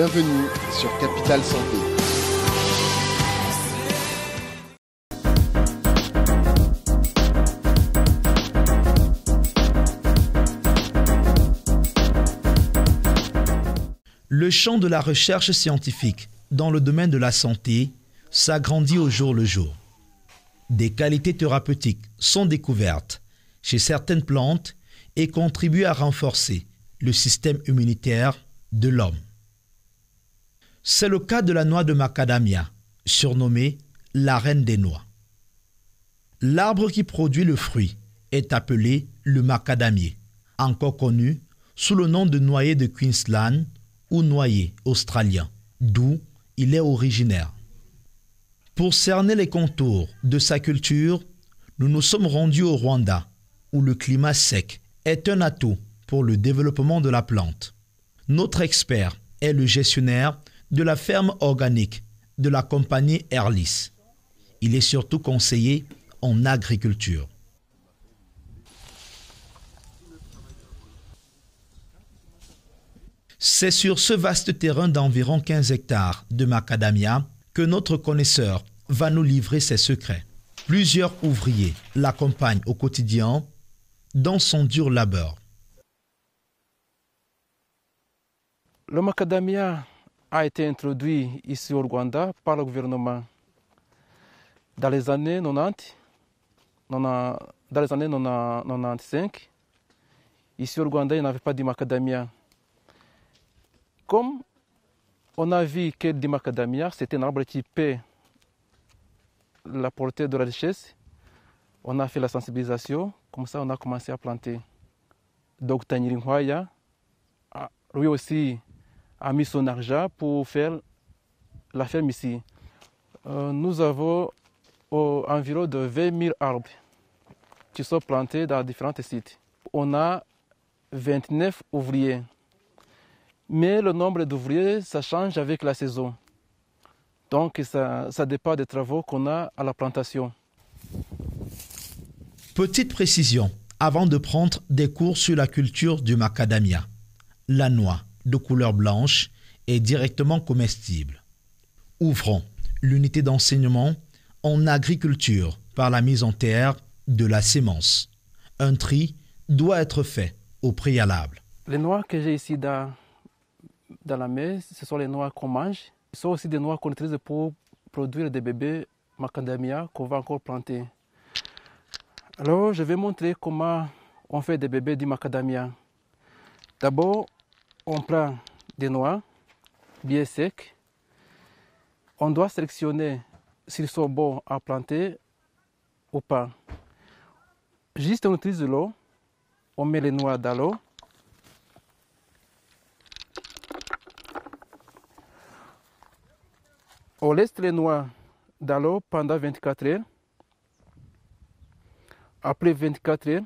Bienvenue sur Capital Santé. Le champ de la recherche scientifique dans le domaine de la santé s'agrandit au jour le jour. Des qualités thérapeutiques sont découvertes chez certaines plantes et contribuent à renforcer le système immunitaire de l'homme. C'est le cas de la noix de macadamia, surnommée la reine des noix. L'arbre qui produit le fruit est appelé le macadamier, encore connu sous le nom de noyer de Queensland ou noyer australien, d'où il est originaire. Pour cerner les contours de sa culture, nous nous sommes rendus au Rwanda, où le climat sec est un atout pour le développement de la plante. Notre expert est le gestionnaire de la ferme organique de la compagnie Airlis. Il est surtout conseiller en agriculture. C'est sur ce vaste terrain d'environ 15 hectares de macadamia que notre connaisseur va nous livrer ses secrets. Plusieurs ouvriers l'accompagnent au quotidien dans son dur labeur. Le macadamia a été introduit ici au Rwanda par le gouvernement dans les années 95. Ici au Rwanda, il n'y avait pas de macadamia. Comme on a vu que le macadamia, c'était un arbre qui peut la portée de la richesse, on a fait la sensibilisation, comme ça on a commencé à planter. Dr Nyirinkwaya, lui aussi, a mis son argent pour faire la ferme ici. Nous avons environ de 20 000 arbres qui sont plantés dans différents sites. On a 29 ouvriers. Mais le nombre d'ouvriers, ça change avec la saison. Donc ça dépend des travaux qu'on a à la plantation. Petite précision, avant de prendre des cours sur la culture du macadamia. La noix, de couleur blanche, est directement comestible. Ouvrons l'unité d'enseignement en agriculture par la mise en terre de la sémence. Un tri doit être fait au préalable. Les noix que j'ai ici dans la main, ce sont les noix qu'on mange. Ce sont aussi des noix qu'on utilise pour produire des bébés macadamia qu'on va encore planter. Alors, je vais montrer comment on fait des bébés du macadamia. D'abord, on prend des noix bien secs. On doit sélectionner s'ils sont bons à planter ou pas. Juste on utilise de l'eau, on met les noix dans l'eau. On laisse les noix dans l'eau pendant 24 heures. Après 24 heures,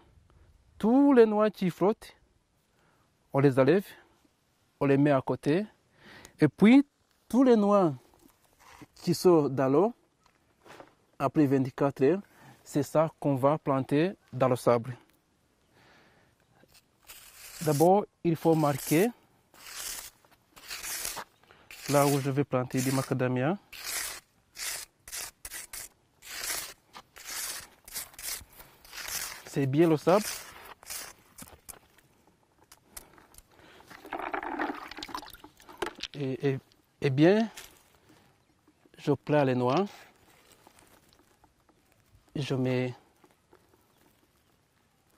tous les noix qui flottent, on les enlève, on les met à côté. Et puis, tous les noix qui sont dans l'eau, après 24 heures, c'est ça qu'on va planter dans le sable. D'abord, il faut marquer là où je vais planter du macadamia. C'est bien le sable. Et bien, je plante les noix. Je mets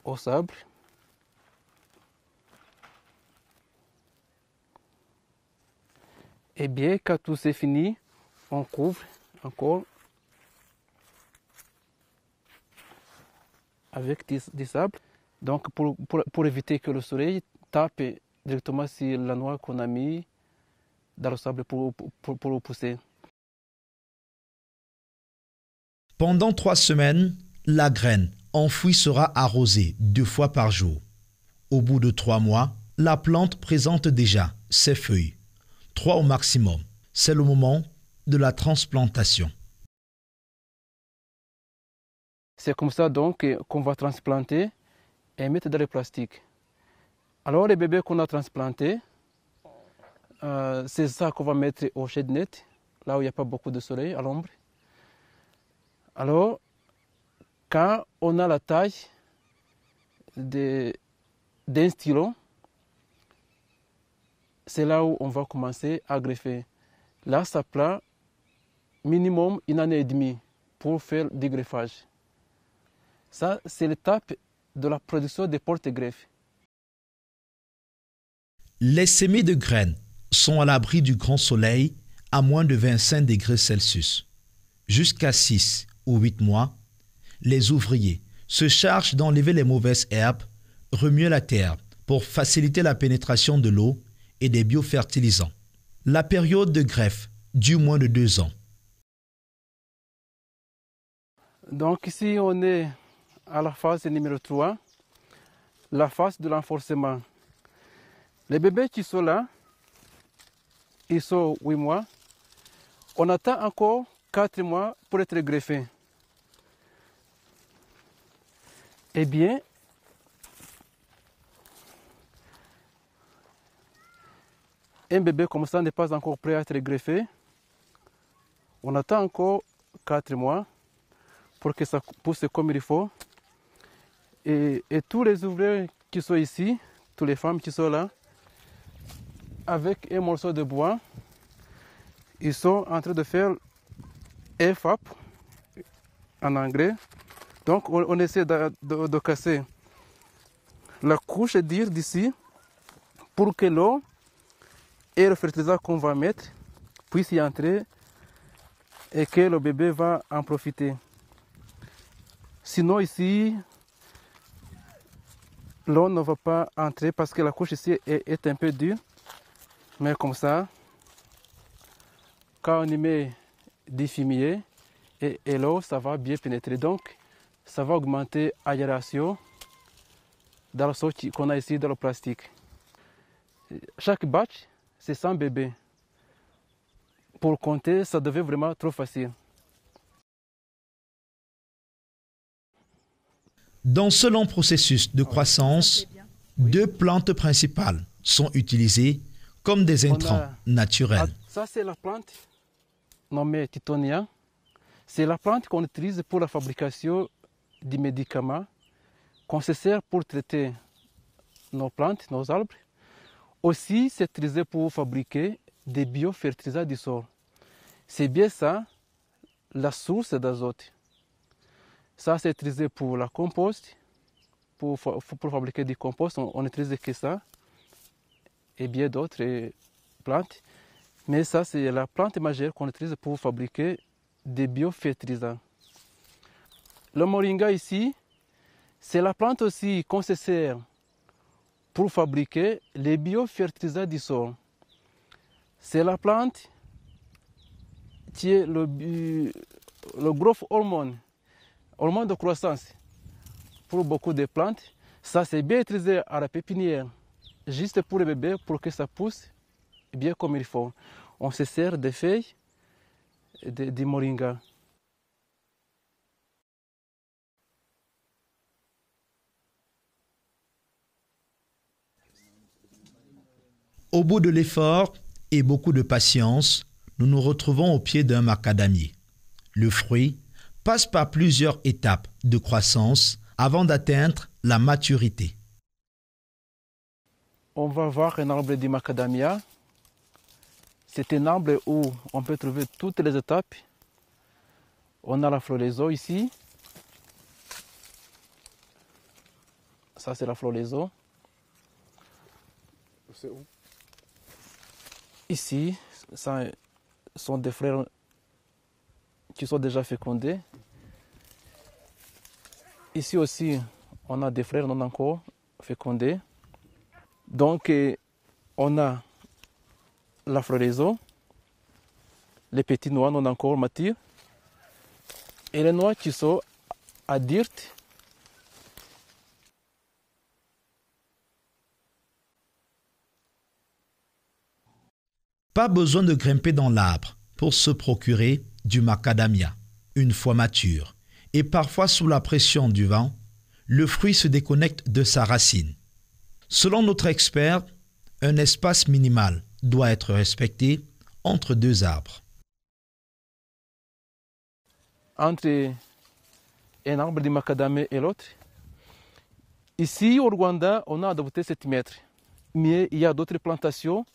au sable. Et bien, quand tout c'est fini, on couvre encore avec du sable. Donc, pour éviter que le soleil tape directement sur la noix qu'on a mis dans le sable pour le pousser. Pendant 3 semaines, la graine enfouie sera arrosée 2 fois par jour. Au bout de 3 mois, la plante présente déjà ses feuilles. 3 au maximum. C'est le moment de la transplantation. C'est comme ça donc qu'on va transplanter et mettre dans le plastique. Alors les bébés qu'on a transplantés, C'est ça qu'on va mettre au shade net, là où il n'y a pas beaucoup de soleil, à l'ombre. Alors, quand on a la taille d'un stylo, c'est là où on va commencer à greffer. Là, ça prend minimum 1 année et demie pour faire du greffage. Ça, c'est l'étape de la production des porte-greffes. Les semis de graines sont à l'abri du grand soleil à moins de 25 degrés Celsius. Jusqu'à 6 ou 8 mois, les ouvriers se chargent d'enlever les mauvaises herbes, remuer la terre pour faciliter la pénétration de l'eau et des biofertilisants. La période de greffe dure moins de 2 ans. Donc ici, on est à la phase numéro 3, la phase de l'enforcement. Les bébés qui sont là, ils sont 8 mois. On attend encore 4 mois pour être greffés. Eh bien, un bébé comme ça n'est pas encore prêt à être greffé. On attend encore 4 mois pour que ça pousse comme il faut. Et tous les ouvriers qui sont ici, toutes les femmes qui sont là, avec un morceau de bois, ils sont en train de faire FAP en anglais. Donc on essaie de casser la couche d'ir d'ici pour que l'eau et le fertilisant qu'on va mettre puissent y entrer et que le bébé va en profiter. Sinon ici, l'eau ne va pas entrer parce que la couche ici est un peu dure. Mais comme ça, quand on y met du fumier et l'eau, ça va bien pénétrer. Donc, ça va augmenter l'aération dans le sol qu'on a ici dans le plastique. Chaque batch, c'est 100 bébés. Pour compter, ça devient vraiment trop facile. Dans ce long processus de croissance, 2 plantes principales sont utilisées comme des intrants naturels. Ça, c'est la plante nommée Tithonia. C'est la plante qu'on utilise pour la fabrication des médicaments qu'on se sert pour traiter nos plantes, nos arbres. Aussi, c'est utilisé pour fabriquer des biofertilisants du sol. C'est bien ça, la source d'azote. Ça, c'est utilisé pour la compost, pour fabriquer du compost, on n'utilise que ça, et bien d'autres plantes. Mais ça, c'est la plante majeure qu'on utilise pour fabriquer des biofertilisants. Le moringa ici, c'est la plante aussi qu'on se sert pour fabriquer les biofertilisants du sol. C'est la plante qui est le growth hormone de croissance pour beaucoup de plantes. Ça, c'est bien utilisé à la pépinière, juste pour les bébés, pour que ça pousse bien comme il faut. On se sert des feuilles de moringa. Au bout de l'effort et beaucoup de patience, nous nous retrouvons au pied d'un macadamier. Le fruit passe par plusieurs étapes de croissance avant d'atteindre la maturité. On va voir un arbre de macadamia. C'est un arbre où on peut trouver toutes les étapes. On a la floraison ici. Ça, c'est la floraison. C'est où? Ici, ça sont des fleurs qui sont déjà fécondées. Ici aussi, on a des fleurs non encore fécondées. Donc, on a la floraison, les petits noix non encore matures, et les noix qui sont adultes. Pas besoin de grimper dans l'arbre pour se procurer du macadamia. Une fois mature, et parfois sous la pression du vent, le fruit se déconnecte de sa racine. Selon notre expert, un espace minimal doit être respecté entre deux arbres. Entre un arbre de macadamia et l'autre, ici au Rwanda, on a adopté 7 mètres. Mais il y a d'autres plantations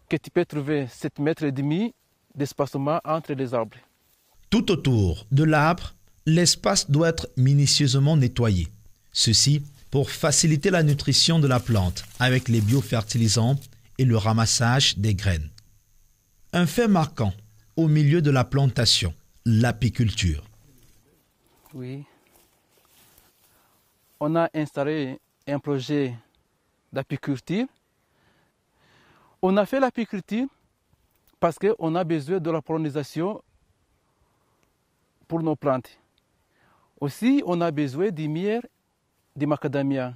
que tu peux trouver 7 mètres et demi d'espacement entre les arbres. Tout autour de l'arbre, l'espace doit être minutieusement nettoyé. Ceci pour faciliter la nutrition de la plante avec les biofertilisants et le ramassage des graines. Un fait marquant au milieu de la plantation, l'apiculture. Oui. On a installé un projet d'apiculture. On a fait l'apiculture parce qu'on a besoin de la pollinisation pour nos plantes. Aussi, on a besoin du miel de macadamia.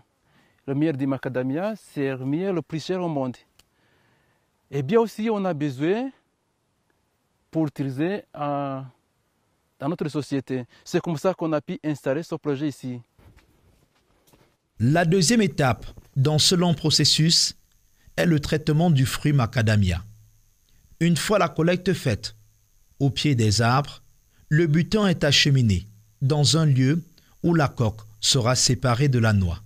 Le miel de macadamia, c'est le miel le plus cher au monde. Et bien aussi, on a besoin pour utiliser dans notre société. C'est comme ça qu'on a pu installer ce projet ici. La deuxième étape dans ce long processus est le traitement du fruit macadamia. Une fois la collecte faite, au pied des arbres, le butin est acheminé dans un lieu où la coque sera séparée de la noix.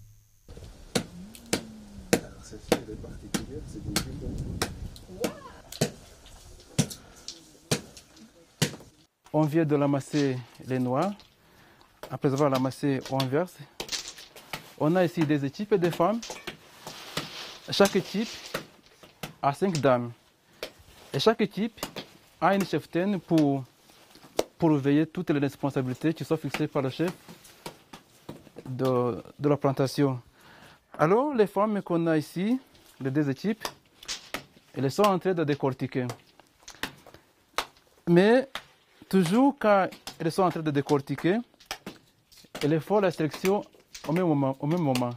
On vient de ramasser les noix. Après avoir ramassé, on verse. On a ici des équipes de femmes. Chaque équipe a 5 dames. Et chaque équipe a une cheftaine pour veiller toutes les responsabilités qui sont fixées par le chef de la plantation. Alors, les femmes qu'on a ici, les 2 équipes, elles sont en train de décortiquer. Mais toujours quand elles sont en train de décortiquer, il faut la sélection au même moment.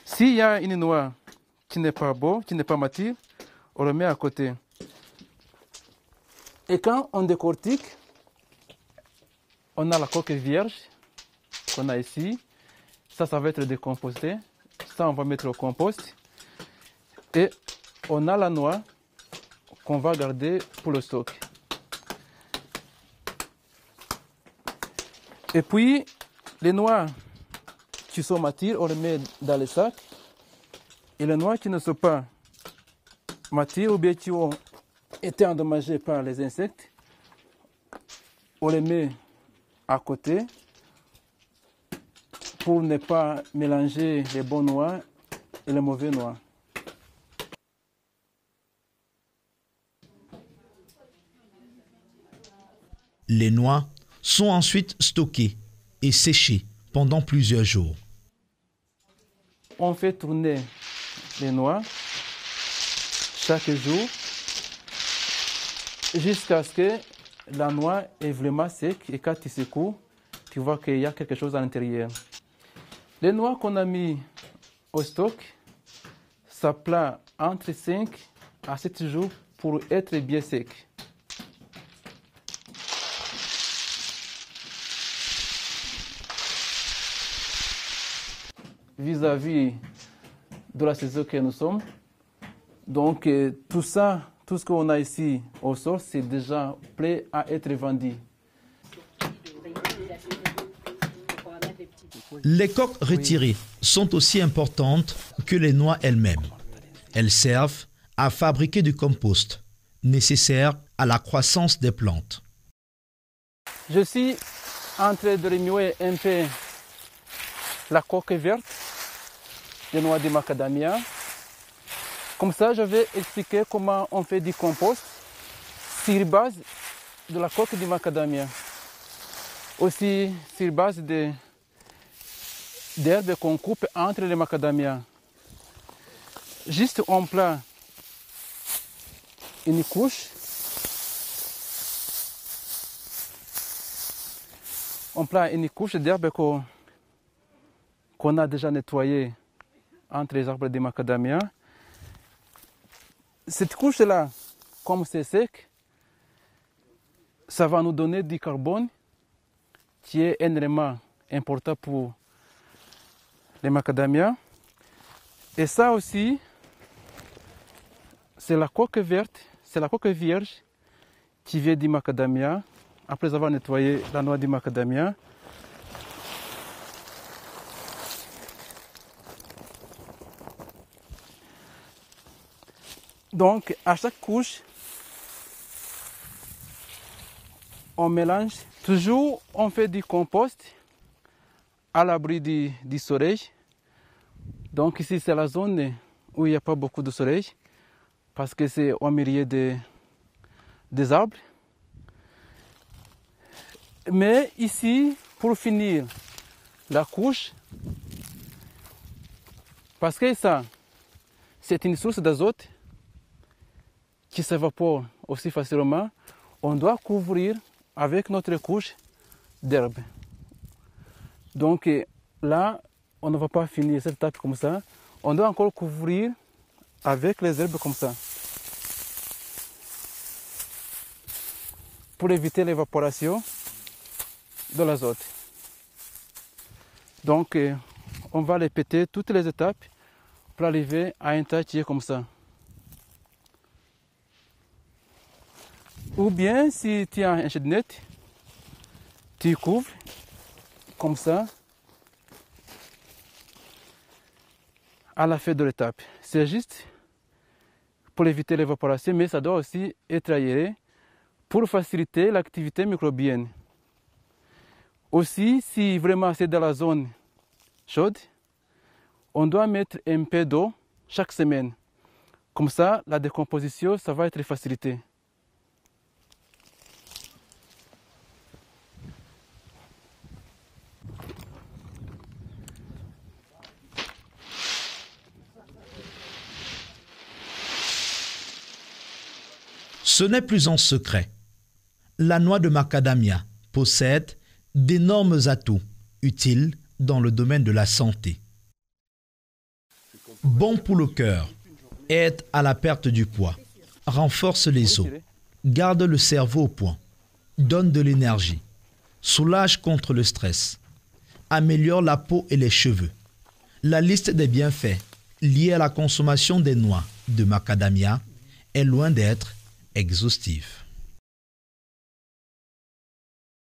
S'il y a une noix qui n'est pas beau, qui n'est pas mature, on le met à côté. Et quand on décortique, on a la coque vierge qu'on a ici. Ça va être décomposé. Ça, on va mettre au compost. Et on a la noix qu'on va garder pour le stock. Et puis, les noix qui sont matures, on les met dans les sacs. Et les noix qui ne sont pas matures ou bien qui ont été endommagées par les insectes, on les met à côté pour ne pas mélanger les bonnes noix et les mauvaises noix. Les noix sont ensuite stockées et séchées pendant plusieurs jours. On fait tourner les noix chaque jour jusqu'à ce que la noix est vraiment sec et quand tu secoues, tu vois qu'il y a quelque chose à l'intérieur. Les noix qu'on a mis au stock, ça prend entre 5 à 7 jours pour être bien sec. Vis-à-vis de la saison que nous sommes, donc tout ça, tout ce qu'on a ici au sol, c'est déjà prêt à être vendu. Les coques retirées sont aussi importantes que les noix elles-mêmes. Elles servent à fabriquer du compost, nécessaire à la croissance des plantes. Je suis en train de remuer un peu la coque verte des noix de macadamia. Comme ça, je vais expliquer comment on fait du compost sur base de la coque de macadamia. Aussi sur base d'herbes qu'on coupe entre les macadamias. Juste on prend une couche. On prend une couche d'herbe qu'on a déjà nettoyée entre les arbres de macadamia. Cette couche-là, comme c'est sec, ça va nous donner du carbone qui est un élément important pour les macadamias. Et ça aussi, c'est la coque verte, c'est la coque vierge qui vient du macadamia. Après avoir nettoyé la noix du macadamia, donc à chaque couche, on mélange. Toujours, on fait du compost à l'abri du soleil. Donc ici, c'est la zone où il n'y a pas beaucoup de soleil parce que c'est au milieu des arbres. Mais ici, pour finir la couche, parce que ça, c'est une source d'azote qui s'évapore aussi facilement, on doit couvrir avec notre couche d'herbe. Donc là, on ne va pas finir cette étape comme ça. On doit encore couvrir avec les herbes comme ça. Pour éviter l'évaporation de l'azote. Donc on va répéter toutes les étapes pour arriver à un tas qui est comme ça. Ou bien, si tu as un chaînette, tu couvres comme ça à la fin de l'étape. C'est juste pour éviter l'évaporation, mais ça doit aussi être aéré pour faciliter l'activité microbienne. Aussi, si vraiment c'est dans la zone chaude, on doit mettre un peu d'eau chaque semaine. Comme ça, la décomposition, ça va être facilité. Ce n'est plus un secret. La noix de macadamia possède d'énormes atouts utiles dans le domaine de la santé. Bon pour le cœur, aide à la perte du poids, renforce les os, garde le cerveau au point, donne de l'énergie, soulage contre le stress, améliore la peau et les cheveux. La liste des bienfaits liés à la consommation des noix de macadamia est loin d'être exhaustive.